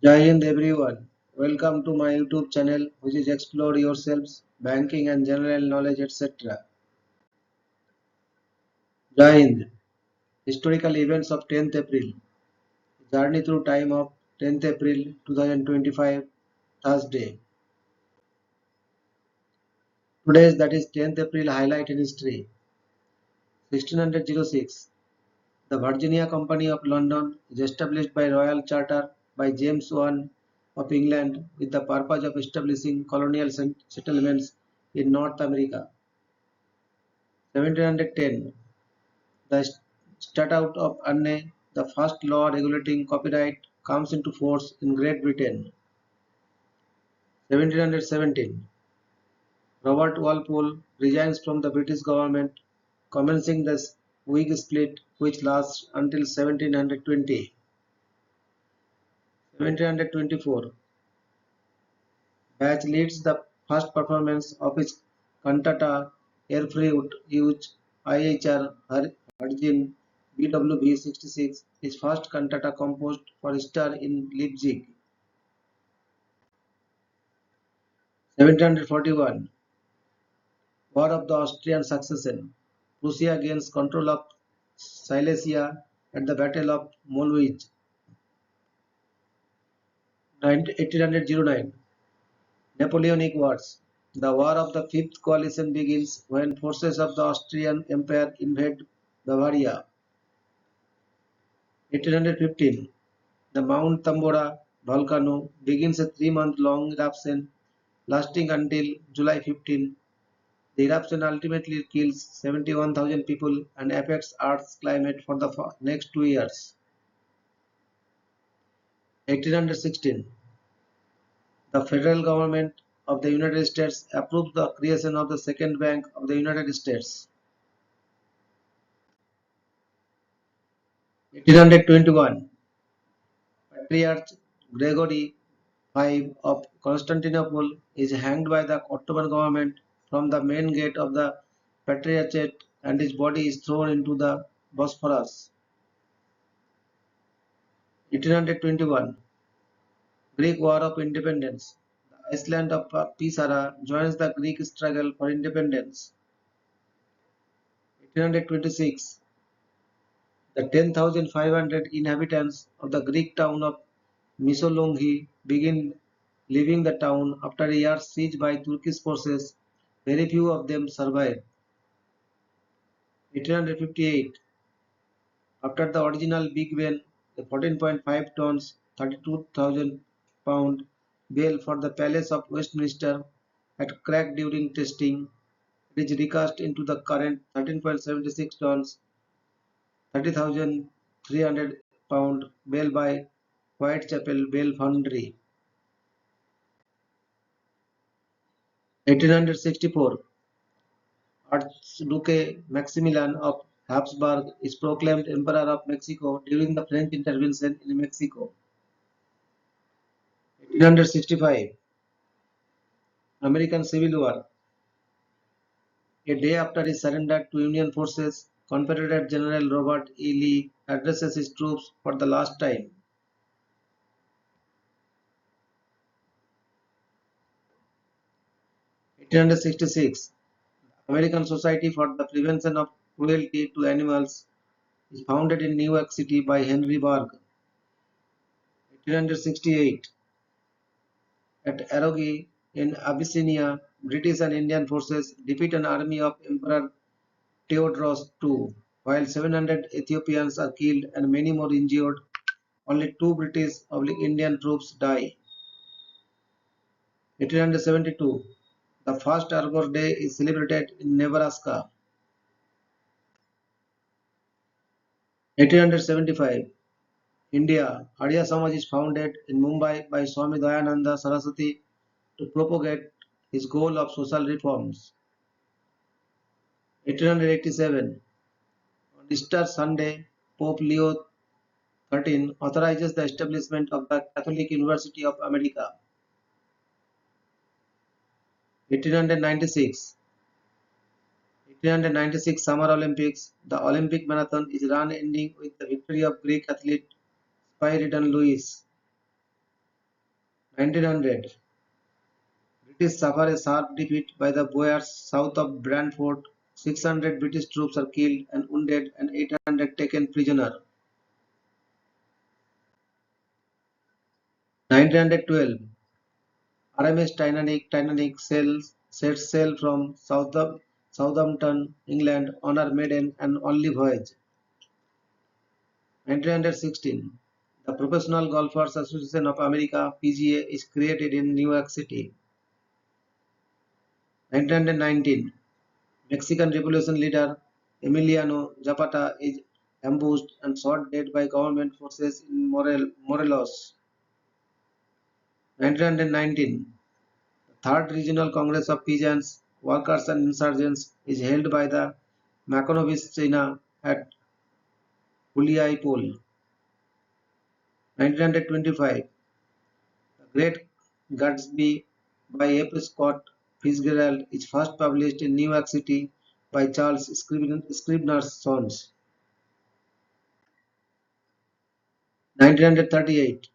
Jai Hind everyone. Welcome to my YouTube channel which is Explore Yourselves, Banking and General Knowledge etc. Jai Hind. Historical events of 10th April. Journey through time of 10th April 2025 Thursday. Today's that is 10th April highlight in history. 1606. The Virginia Company of London is established by Royal Charter by James I of England with the purpose of establishing colonial settlements in North America. 1710. The Statute of Anne, the first law regulating copyright, comes into force in Great Britain. 1717. Robert Walpole resigns from the British government, commencing the Whig split which lasts until 1720. 1724. Bach leads the first performance of his cantata Erfurt IHR Virgin BWV 66, his first cantata composed for Easter in Leipzig. 1741. War of the Austrian Succession. Prussia gains control of Silesia at the Battle of Mollwitz. 1809. Napoleonic Wars. The War of the Fifth Coalition begins when forces of the Austrian Empire invade Bavaria. 1815. The Mount Tambora volcano begins a 3-month-long eruption lasting until July 15. The eruption ultimately kills 71,000 people and affects Earth's climate for the next 2 years. 1816. The federal government of the United States approves the creation of the Second Bank of the United States. 1821. Patriarch Gregory V of Constantinople is hanged by the Ottoman government from the main gate of the Patriarchate and his body is thrown into the Bosphorus. 1821. Greek War of Independence. The island of Pisara joins the Greek struggle for independence. 1826. The 10,500 inhabitants of the Greek town of Missolonghi begin leaving the town after a year's siege by Turkish forces. Very few of them survived. 1858. After the original Big Ben, the 14.5 tons, 32,000 pound bell for the Palace of Westminster had cracked during testing. It is recast into the current 13.76 tons, 30,300 pound bell by Whitechapel Bell Foundry. 1864. Archduke Maximilian of Habsburg is proclaimed Emperor of Mexico during the French intervention in Mexico. 1865. American Civil War. A day after his surrender to Union forces, Confederate General Robert E. Lee addresses his troops for the last time. 1866. American Society for the Prevention of Cruelty to Animals is founded in New York City by Henry Bergh. 1868. At Arogi in Abyssinia, British and Indian forces defeat an army of Emperor Theodorus II. While 700 Ethiopians are killed and many more injured, only 2 British/Indian troops die. 1872. The first Arbor Day is celebrated in Nebraska. 1875. India. Arya Samaj is founded in Mumbai by Swami Dayananda Saraswati to propagate his goal of social reforms. 1887. On Easter Sunday, Pope Leo XIII authorizes the establishment of the Catholic University of America. 1896. 1896 Summer Olympics. The Olympic marathon is run ending with the victory of Greek athlete Spyridon Lewis. 1900. British suffer a sharp defeat by the Boers south of Brantford. 600 British troops are killed and wounded and 800 taken prisoner. 1912. RMS Titanic sets sail from Southampton, England on her maiden and only voyage. 1916. The Professional Golfers Association of America (PGA) is created in New York City. 1919. Mexican Revolution leader Emiliano Zapata is ambushed and shot dead by government forces in Morelos. 1919. The Third Regional Congress of Peasants, Workers and Insurgents is held by the Makonovich at Huliaipol. 1925. The Great Gatsby by F. Scott Fitzgerald is first published in New York City by Charles Scribner's Sons. 1938.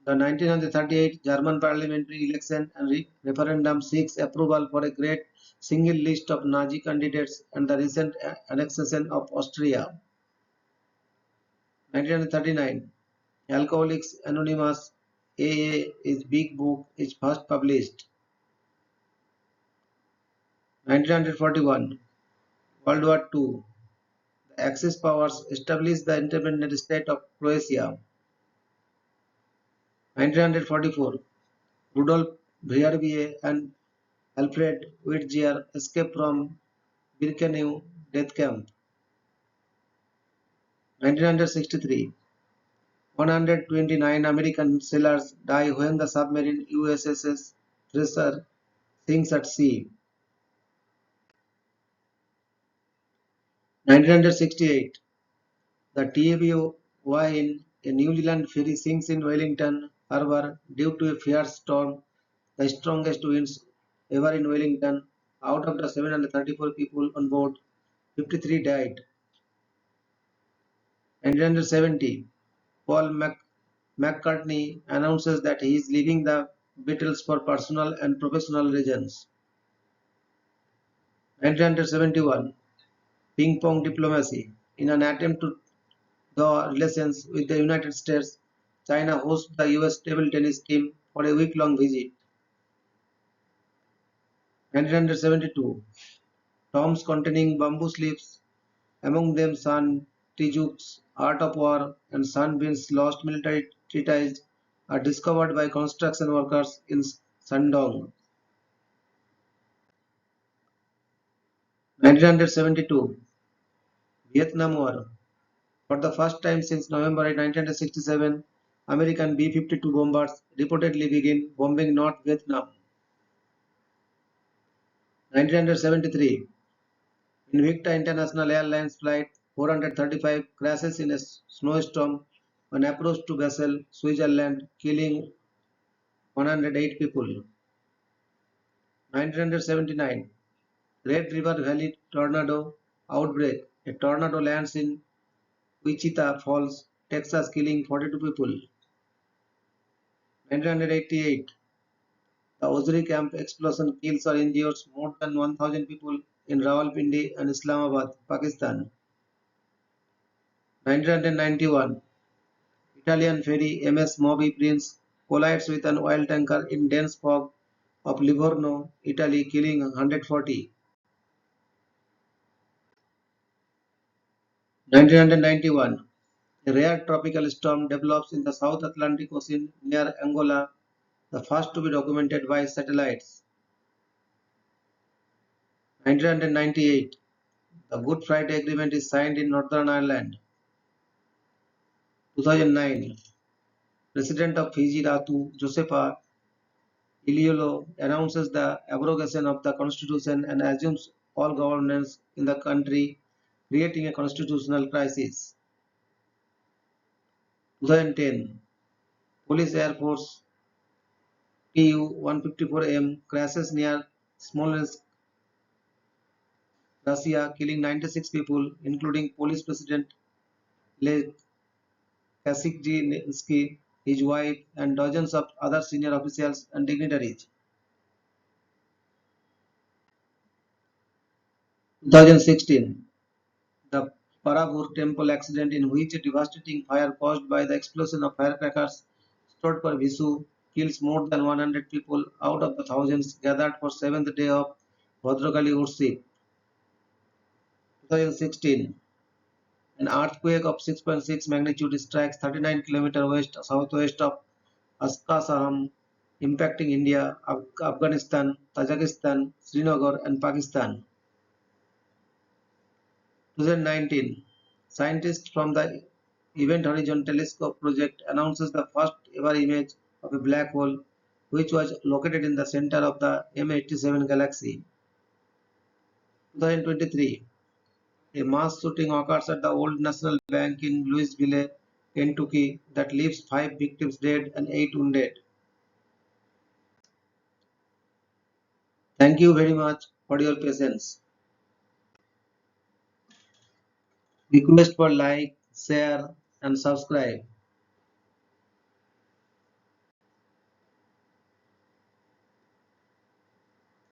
The 1938 German parliamentary election and referendum seeks approval for a great single list of Nazi candidates and the recent annexation of Austria. 1939. Alcoholics Anonymous AA is Big Book is first published. 1941. World War II. The Axis powers established the independent state of Croatia. 1944. Rudolf Verbier and Alfred Whitgier escaped from Birkenau death camp. 1963. 129 American sailors die when the submarine USS Thresher sinks at sea. 1968. The TABY a New Zealand ferry sinks in Wellington Harbour due to a fierce storm, the strongest winds ever in Wellington. Out of the 734 people on board, 53 died. 1970. Paul McCartney announces that he is leaving the Beatles for personal and professional reasons. 1971. Ping pong diplomacy. In an attempt to thaw relations with the United States, China hosts the US table tennis team for a week-long visit. 1972. Tombs containing bamboo sleeves, among them Sun Tzu's Art of War and Sun Bin's Lost Military Treatise, are discovered by construction workers in Shandong. 1972. Vietnam War. For the first time since November 1967, American B-52 bombers reportedly begin bombing North Vietnam. 1973. Invicta International Airlines Flight 435 crashes in a snowstorm on approach to Basel, Switzerland, killing 108 people. 1979. Red River Valley tornado outbreak. A tornado lands in Wichita Falls, Texas, killing 42 people. 1988. The Ozuri camp explosion kills or injures more than 1,000 people in Rawalpindi and Islamabad, Pakistan. 1991. Italian ferry MS Moby Prince collides with an oil tanker in dense fog of Livorno, Italy, killing 140. 1991. A rare tropical storm develops in the South Atlantic Ocean near Angola, the first to be documented by satellites. 1998. The Good Friday Agreement is signed in Northern Ireland. 2009. President of Fiji Ratu Josefa Iliolo announces the abrogation of the constitution and assumes all governance in the country, creating a constitutional crisis. 2010. Police Air Force Tu-154M crashes near Smolensk, Russia, killing 96 people, including police president Lech Kaczynski. his wife, and dozens of other senior officials and dignitaries. 2016, the Paravur temple accident, in which a devastating fire caused by the explosion of firecrackers stored for Vishu kills more than 100 people out of the thousands gathered for seventh day of Bhadrakali Ursi. 2016, an earthquake of 6.6 magnitude strikes 39 km west southwest of Askasaham, impacting India, Afghanistan, Tajikistan, Srinagar, and Pakistan. 2019, scientists from the Event Horizon Telescope project announces the first ever image of a black hole which was located in the center of the M87 galaxy. 2023, a mass shooting occurs at the Old National Bank in Louisville, Kentucky that leaves 5 victims dead and 8 wounded. Thank you very much for your patience. Request for like, share and subscribe.